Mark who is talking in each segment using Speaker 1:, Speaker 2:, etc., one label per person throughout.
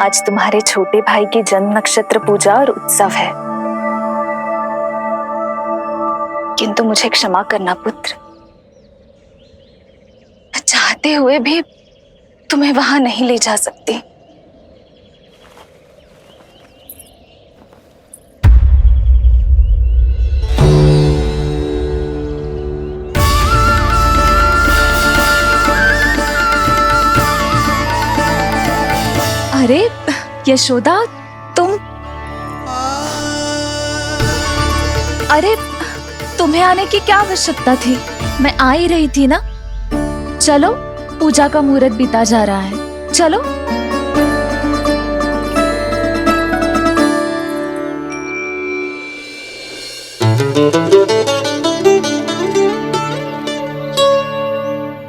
Speaker 1: आज तुम्हारे छोटे भाई की जन्म नक्षत्र पूजा और उत्सव है, किंतु मुझे क्षमा करना पुत्र, चाहते हुए भी तुम्हें वहां नहीं ले जा सकती। अरे यशोदा, तुम, अरे तुम्हें आने की क्या आवश्यकता थी? मैं आ ही रही थी ना। चलो, पूजा का मुहूर्त बीता जा रहा है, चलो।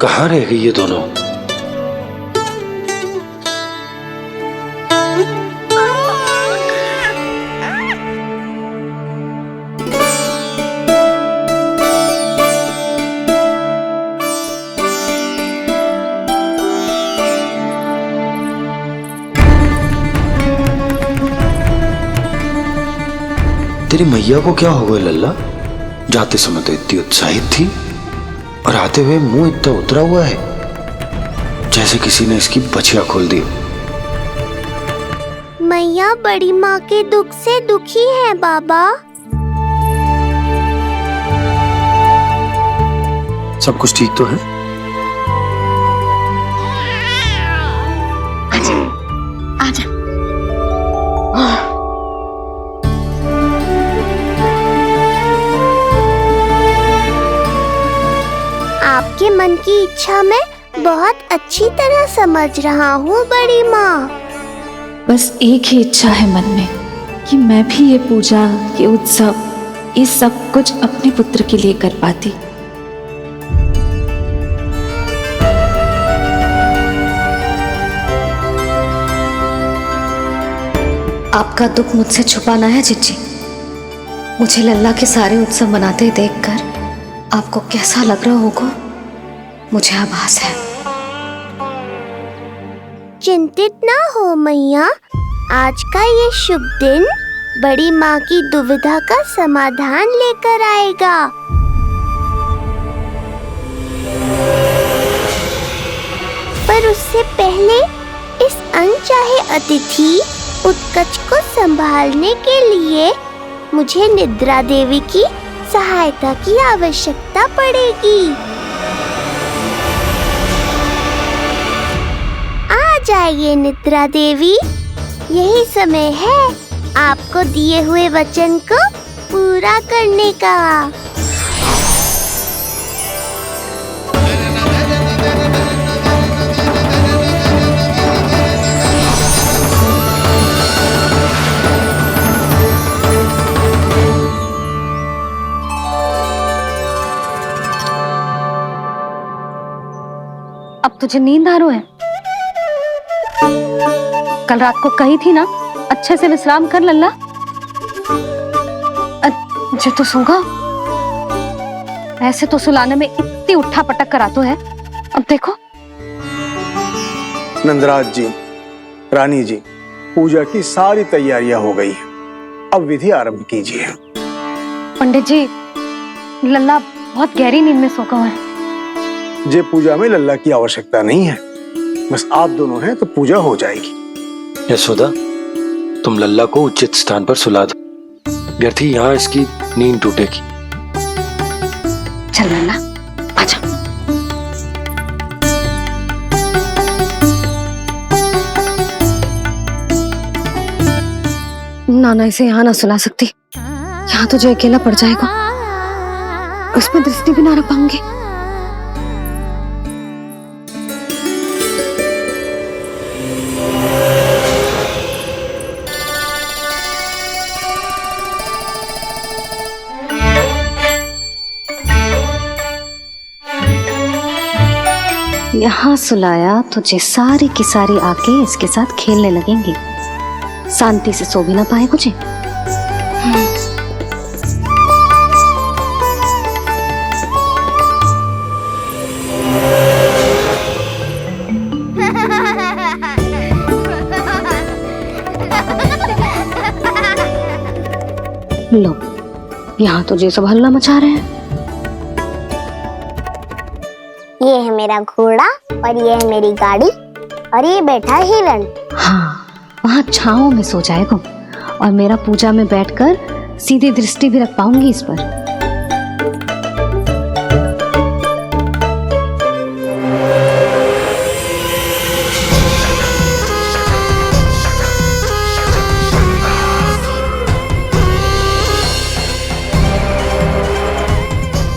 Speaker 2: कहाँ रह गई ये दोनों? तेरी मैया को क्या हो गया लल्ला? जाते समय तो इतनी उत्साहित थी और आते हुए मुंह इतना उतरा हुआ है जैसे किसी ने इसकी बछिया खोल दी।
Speaker 3: मैया बड़ी माँ के दुख से दुखी है बाबा।
Speaker 2: सब कुछ ठीक तो है?
Speaker 3: आजा। आपके मन की इच्छा मैं बहुत अच्छी तरह समझ रहा हूँ बड़ी माँ।
Speaker 1: बस एक ही इच्छा है मन में कि मैं भी ये पूजा, ये उत्सव, ये सब कुछ अपने पुत्र के लिए कर पाती।
Speaker 4: आपका दुख मुझसे छुपाना है जिज्जी। मुझे लल्ला के सारे उत्सव मनाते देखकर आपको कैसा लग रहा होगा मुझे आभास है।
Speaker 3: चिंतित ना हो मैया, आज का ये शुभ दिन बड़ी माँ की दुविधा का समाधान लेकर आएगा। पर उससे पहले इस अनचाहे अतिथि उत्कच को संभालने के लिए मुझे निद्रा देवी की सहायता की आवश्यकता पड़ेगी। आ जाइए निद्रा देवी, यही समय है आपको दिए हुए वचन को पूरा करने का।
Speaker 4: अब तुझे नींद आ रही है? कल रात को कही थी ना अच्छे से विश्राम कर लल्ला। जो तो सोगा, ऐसे तो सुलाने में इतनी उठा पटक करा तो है। अब देखो।
Speaker 5: नंदराज जी, रानी जी, पूजा की सारी तैयारियां हो गई हैं। अब विधि आरंभ कीजिए।
Speaker 4: पंडित जी, लल्ला बहुत गहरी नींद में सोगा हुआ है।
Speaker 5: जे पूजा में लल्ला की आवश्यकता नहीं है, बस आप दोनों हैं तो पूजा हो जाएगी।
Speaker 2: यशोदा, तुम लल्ला को उचित स्थान पर सुला दो, व्यर्थ ही यहाँ इसकी नींद टूटेगी।
Speaker 4: चल लल्ला, आजा। नाना इसे यहाँ ना सुला सकती, यहाँ तो जो अकेला पड़ जाएगा, उसमें दृष्टि भी ना रख पाऊंगी। यहाँ सुलाया तो जे सारी की सारी आके इसके साथ खेलने लगेंगी, शांति से सो भी ना पाए कुछ। यहाँ तो ये सब हल्ला मचा रहे हैं।
Speaker 3: ये है मेरा घोड़ा और ये है मेरी गाड़ी और ये बैठा है हिरण।
Speaker 4: हाँ, वहाँ छांव में सो जाएगा और मेरा पूजा में बैठकर सीधी दृष्टि भी रख पाऊंगी इस पर।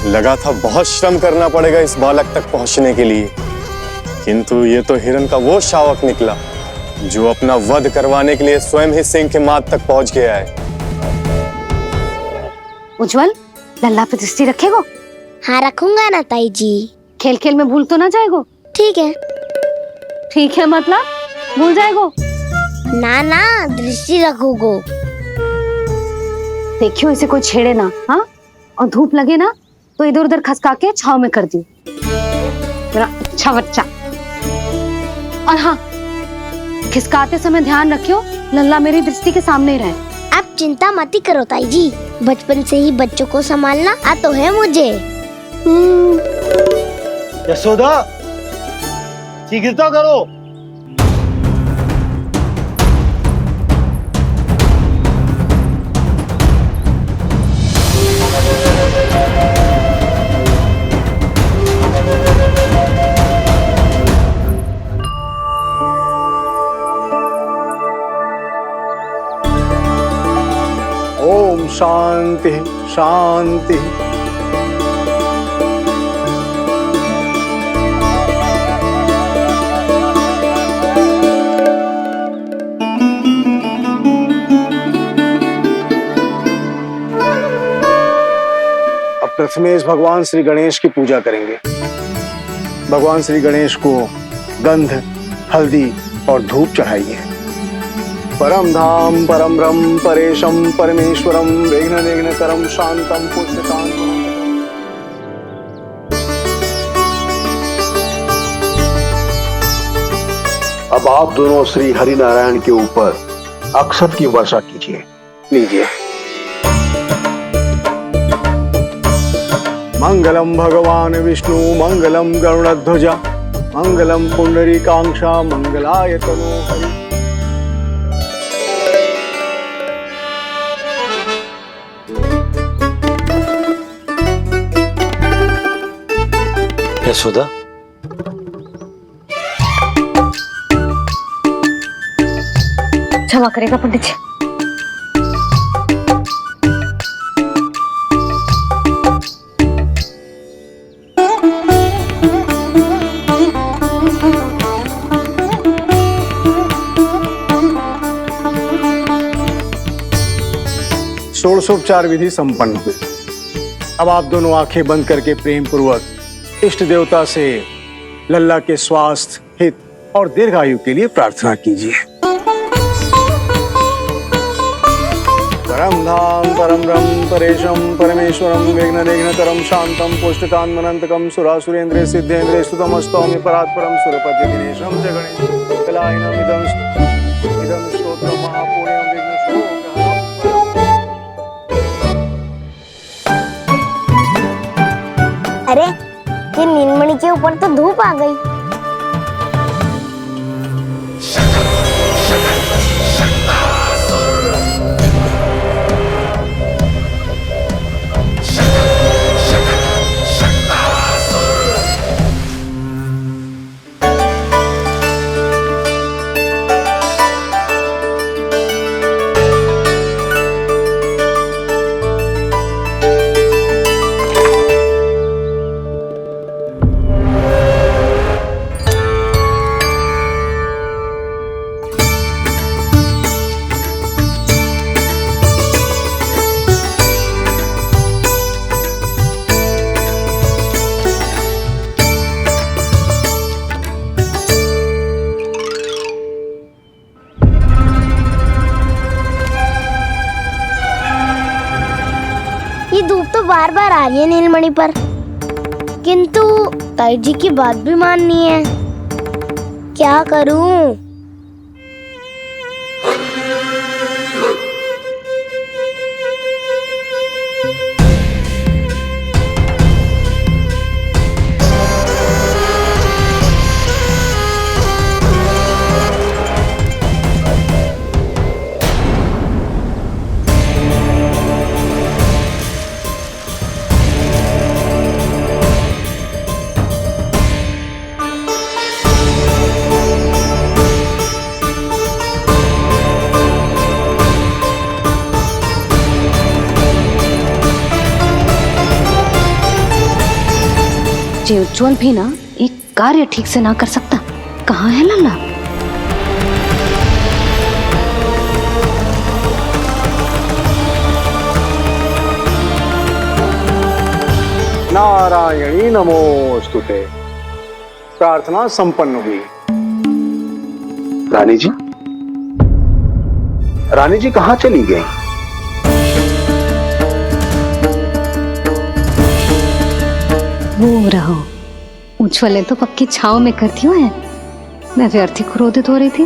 Speaker 6: लगा था बहुत श्रम करना पड़ेगा इस बालक तक पहुंचने के लिए, किंतु ये तो हिरण का वो शावक निकला जो अपना वध करवाने के लिए स्वयं ही सिंह के माथ तक पहुंच गया है।
Speaker 4: उज्जवल, लल्ला पे दृष्टि रखेगो?
Speaker 3: हाँ रखूंगा ना ताई जी।
Speaker 4: खेल खेल में भूल तो ना जाएगो?
Speaker 3: ठीक है।
Speaker 4: ठीक है मतलब भूल जाएगो?
Speaker 3: ना ना, दृष्टि रखोगो।
Speaker 4: देखियो इसे कोई छेड़े ना, हाँ? और धूप लगे ना तो इधर उधर खसका के छाव में कर दी। मेरा अच्छा बच्चा। और हाँ, खिसकाते समय ध्यान रखियो लल्ला मेरी दृष्टि के सामने ही रहे।
Speaker 3: आप चिंता मत ही करो ताई जी, बचपन से ही बच्चों को संभालना आता है मुझे।
Speaker 7: यशोदा, शीघ्रता करो।
Speaker 5: ओम शांति शांति। अब प्रथमेश भगवान श्री गणेश की पूजा करेंगे। भगवान श्री गणेश को गंध, हल्दी और धूप चढ़ाइए। परम धाम परम ब्रह्म परेशम परमेश्वरम विघ्न निघ्नकरम शांतम पुष्टकांतम।
Speaker 8: अब आप दोनों श्री हरि नारायण के ऊपर अक्षत की वर्षा कीजिए।
Speaker 5: लीजिए। मंगलम भगवान विष्णु मंगलम गरुड़ध्वजा मंगलम पुंडरीकाक्षा मंगलाय तनोहरि।
Speaker 2: यशोदा,
Speaker 4: क्षमा करेगा पंडित जी।
Speaker 5: षोडशोपचार विधि संपन्न हुई। अब आप दोनों आंखें बंद करके प्रेम पूर्वक इष्ट देवता से लल्ला के स्वास्थ्य, हित और दीर्घायु के लिए प्रार्थना कीजिए। परम धाम परम ब्रह्म परेशम परमेश्वरम विघ्न निघ्नकरम शांतम पुष्टकांतमनंतकम सुरासुरेंद्र सिद्धेंद्र स्तुतम स्तौम्य परात्परम सुरपति दिनेशम च गणेश कलायनम इदम स्तोत्रम महापुण्यम विघ्नशोकहरम।
Speaker 3: अरे ये नीलमणि के ऊपर तो धूप आ गई। ये धूप तो बार बार आ रही है नीलमणि पर, किंतु ताई जी की बात भी माननी है। क्या करूं?
Speaker 4: आज ये उज्जवल भी ना एक कार्य ठीक से ना कर सकता। कहाँ है लल्ला?
Speaker 5: नारायणी नमोस्तुते। प्रार्थना संपन्न हुई।
Speaker 8: रानी जी, रानी जी कहाँ चली गई?
Speaker 4: वो रहो, उज्जवल ने तो पक्की छाव में कर दिया है। मैं व्यर्थ ही क्रोधित हो रही थी।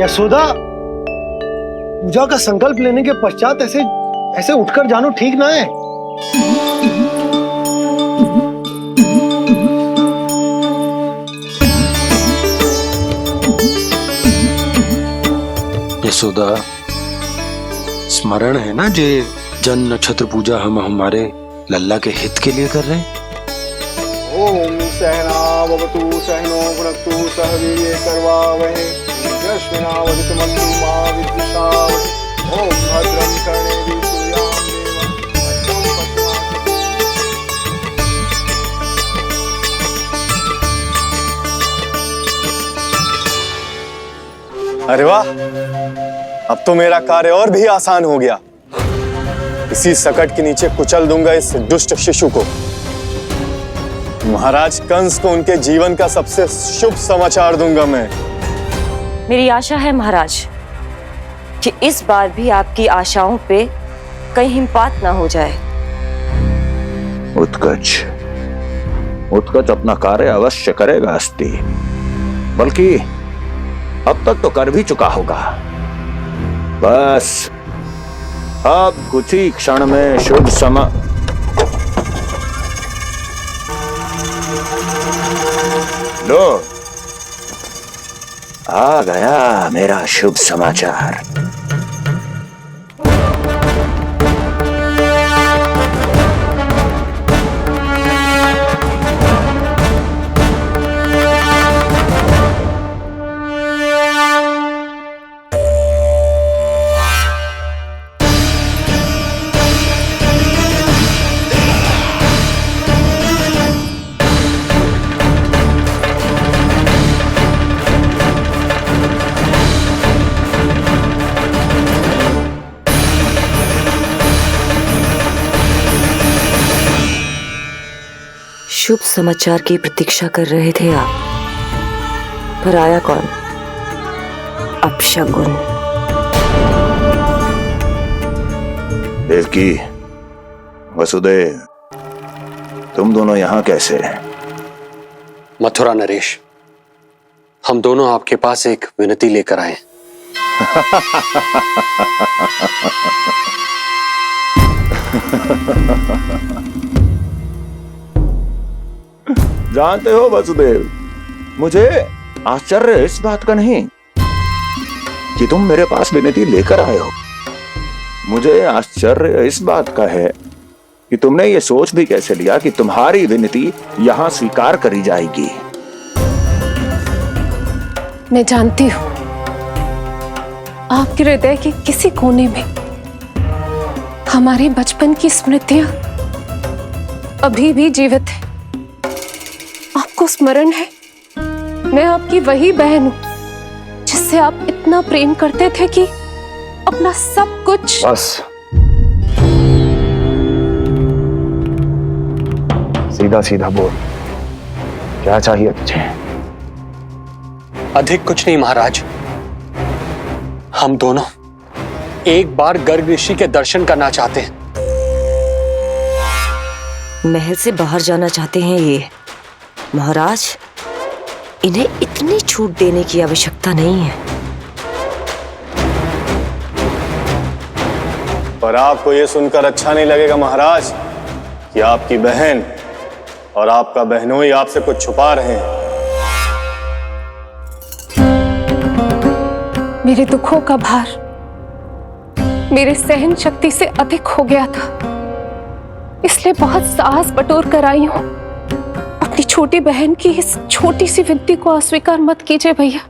Speaker 7: यशोदा, पूजा का संकल्प लेने के पश्चात ऐसे ऐसे उठकर जानो ठीक ना है।
Speaker 2: यशोदा, स्मरण है ना जे जन नक्षत्र पूजा हम हमारे लल्ला के हित के लिए कर रहे हैं।
Speaker 5: ओम सहनावतु सहनो भुनक्तु सह वीर्ये करवावहै तेजस्विनावधीतमस्तु मा विद्विषावहै। ओम भद्रं कर्णेभिः सूर्यां देवं भद्रं पश्यामि।
Speaker 6: अरे वाह, अब तो मेरा कार्य और भी आसान हो गया। इसी सकट के नीचे कुचल दूंगा इस दुष्ट शिशु को। महाराज कंस को उनके जीवन का सबसे शुभ समाचार दूंगा मैं।
Speaker 9: मेरी आशा है महाराज कि इस बार भी आपकी आशाओं पे कहीं हिमपात ना हो जाए।
Speaker 8: उत्कच, उत्कच अपना कार्य अवश्य करेगा अस्ति, बल्कि अब तक तो कर भी चुका होगा। बस अब कुछ ही क्षण में शुभ समय। लो, आ गया मेरा शुभ समाचार।
Speaker 9: शुभ समाचार की प्रतीक्षा कर रहे थे आप, पर आया कौन? अपशगुन।
Speaker 8: देवकी, वसुदेव, तुम दोनों यहाँ कैसे?
Speaker 10: मथुरा नरेश, हम दोनों आपके पास एक विनती लेकर आए।
Speaker 8: जानते हो वसुदेव, मुझे आश्चर्य इस बात का नहीं कि तुम मेरे पास विनती लेकर आए हो। मुझे आश्चर्य इस बात का है कि तुमने ये सोच भी कैसे लिया कि तुम्हारी विनती यहाँ स्वीकार करी जाएगी।
Speaker 11: मैं जानती हूँ आपके हृदय के किसी कोने में हमारे बचपन की स्मृतियां अभी भी जीवित है। आपको स्मरण है, मैं आपकी वही बहन हूं जिससे आप इतना प्रेम करते थे कि अपना सब कुछ।
Speaker 5: बस, सीधा सीधा बोल, क्या चाहिए तुझे?
Speaker 10: अधिक कुछ नहीं महाराज, हम दोनों एक बार गर्ग ऋषि के दर्शन करना चाहते हैं।
Speaker 9: महल से बाहर जाना चाहते हैं ये महाराज। इन्हें इतनी छूट देने की आवश्यकता नहीं है।
Speaker 6: पर आपको यह सुनकर अच्छा नहीं लगेगा महाराज कि आपकी बहन और आपका बहनोई आपसे कुछ छुपा रहे हैं।
Speaker 11: मेरे दुखों का भार मेरे सहन शक्ति से अधिक हो गया था, इसलिए बहुत साहस बटोर कर आई हूं। अपनी छोटी बहन की इस छोटी सी विनती को अस्वीकार मत कीजिए भैया।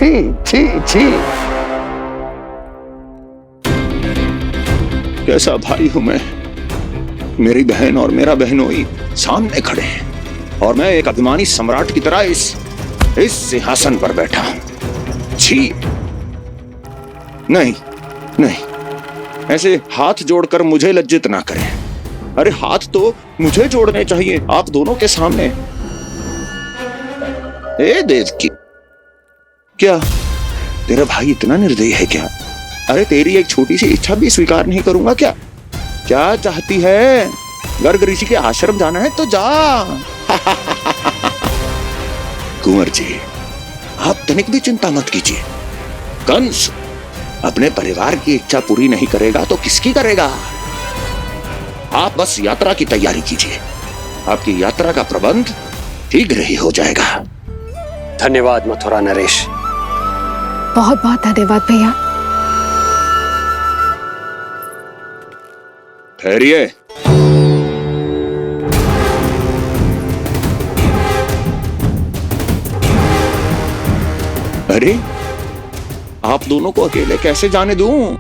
Speaker 8: छी छी छी। कैसा भाई हूं मैं। मेरी बहन और मेरा बहनोई सामने खड़े हैं और मैं एक अभिमानी सम्राट की तरह इस सिंहासन पर बैठा हूं। छी। नहीं नहीं, ऐसे हाथ जोड़कर मुझे लज्जित ना करें। अरे हाथ तो मुझे जोड़ने चाहिए आप दोनों के सामने। ए देवकी, क्या तेरा भाई इतना निर्दयी है क्या? अरे तेरी एक छोटी सी इच्छा भी स्वीकार नहीं करूंगा क्या? क्या चाहती है? गर्ग ऋषि के आश्रम जाना है तो जा। कुंवर जी, आप तनिक भी चिंता मत कीजिए। कंस अपने परिवार की इच्छा पूरी नहीं करेगा तो किसकी करेगा? आप बस यात्रा की तैयारी कीजिए। आपकी यात्रा का प्रबंध शीघ्र ही हो जाएगा।
Speaker 10: धन्यवाद मथुरा नरेश।
Speaker 11: बहुत बहुत धन्यवाद भैया।
Speaker 8: ठहरिए। अरे आप दोनों को अकेले कैसे जाने दूं?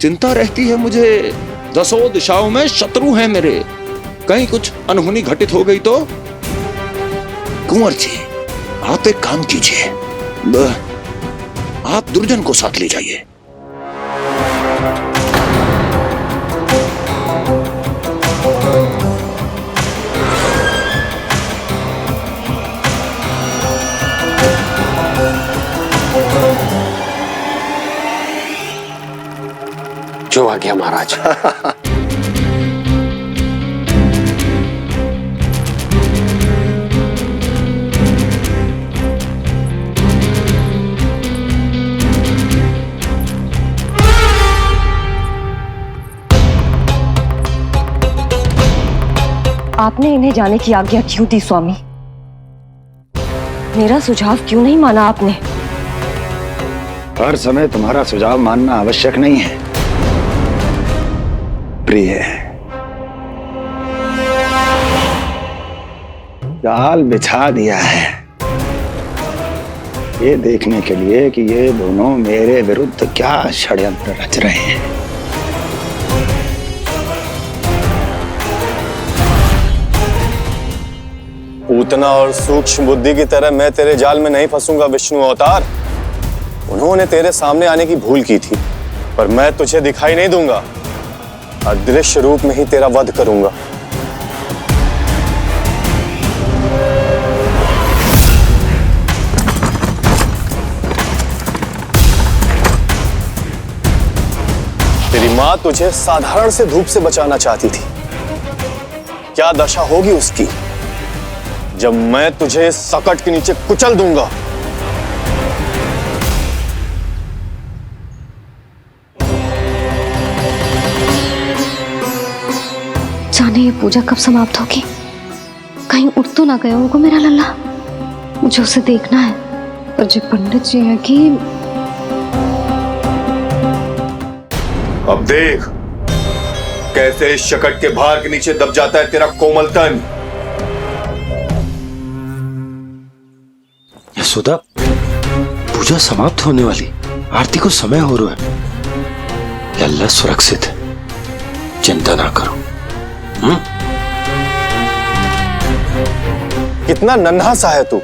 Speaker 8: चिंता रहती है मुझे। 10 दिशाओं में शत्रु हैं मेरे। कहीं कुछ अनहोनी घटित हो गई तो? कुंवर जी, आप एक काम कीजिए, आप दुर्जन को साथ ले जाइए।
Speaker 10: जो आ गया महाराज।
Speaker 9: आपने इन्हें जाने की आज्ञा क्यों दी स्वामी? मेरा सुझाव क्यों नहीं माना आपने?
Speaker 2: हर समय तुम्हारा सुझाव मानना आवश्यक नहीं है प्रिय। जाल बिछा दिया है ये देखने के लिए कि ये दोनों मेरे विरुद्ध क्या षड्यंत्र रच रहे हैं।
Speaker 6: पूतना और सूक्ष्म बुद्धि की तरह मैं तेरे जाल में नहीं फंसूंगा विष्णु अवतार। उन्होंने तेरे सामने आने की भूल की थी, पर मैं तुझे दिखाई नहीं दूंगा। अदृश्य रूप में ही तेरा वध करूंगा। तेरी मां तुझे साधारण से धूप से बचाना चाहती थी। क्या दशा होगी उसकी जब मैं तुझे सकट के नीचे कुचल दूंगा।
Speaker 4: जाने ये पूजा कब समाप्त होगी? कहीं उठ तो ना गया होगा मेरा लल्ला। मुझे उसे देखना है। पर जो पंडित जी है कि
Speaker 6: अब देख कैसे इस शकट के भार के नीचे दब जाता है तेरा कोमल तन।
Speaker 2: यशोदा, पूजा समाप्त होने वाली, आरती को समय हो रहा है। लल्ला सुरक्षित है, चिंता ना करो।
Speaker 6: कितना नन्हा सा है तू,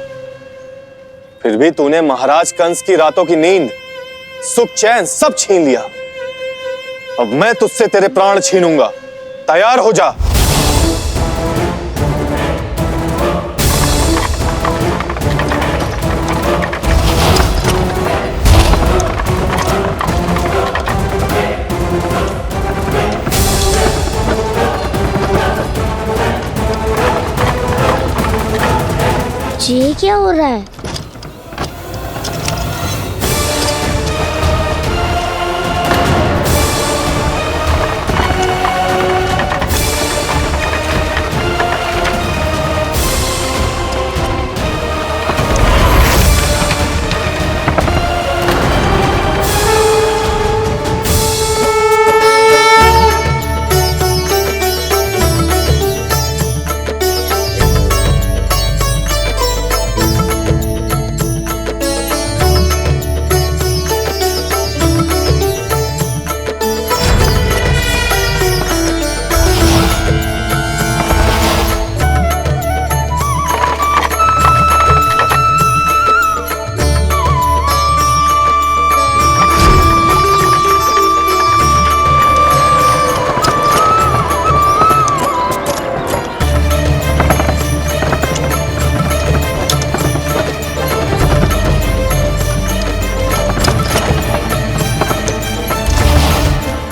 Speaker 6: फिर भी तूने महाराज कंस की रातों की नींद, सुख चैन सब छीन लिया। अब मैं तुझसे तेरे प्राण छीनूंगा। तैयार हो जा।
Speaker 3: ये क्या हो रहा है?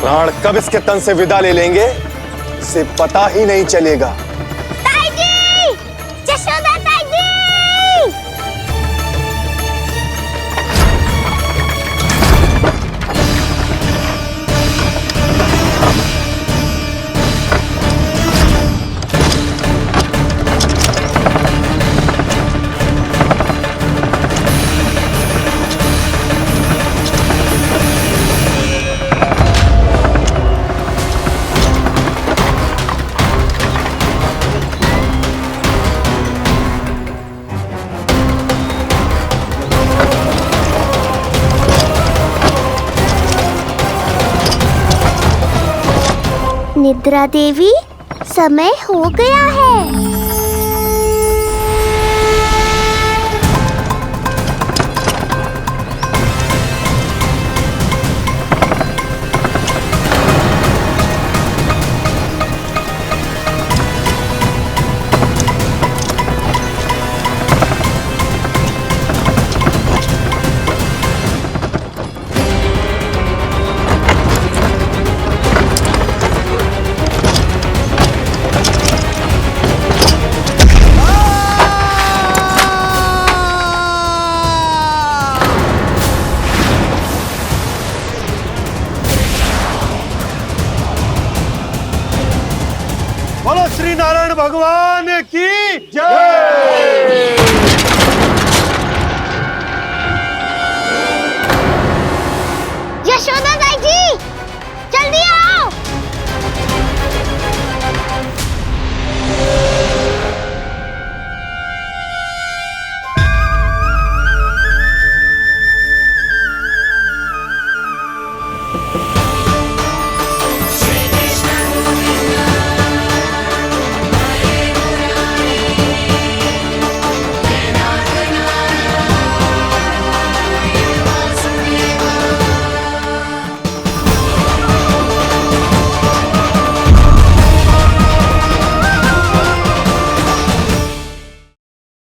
Speaker 6: प्राण कब इसके तन से विदा ले लेंगे इसे पता ही नहीं चलेगा।
Speaker 3: ताई जी! जशोदा ताई जी! निद्रा देवी, समय हो गया है।
Speaker 7: बोलो श्री नारायण भगवान की जय।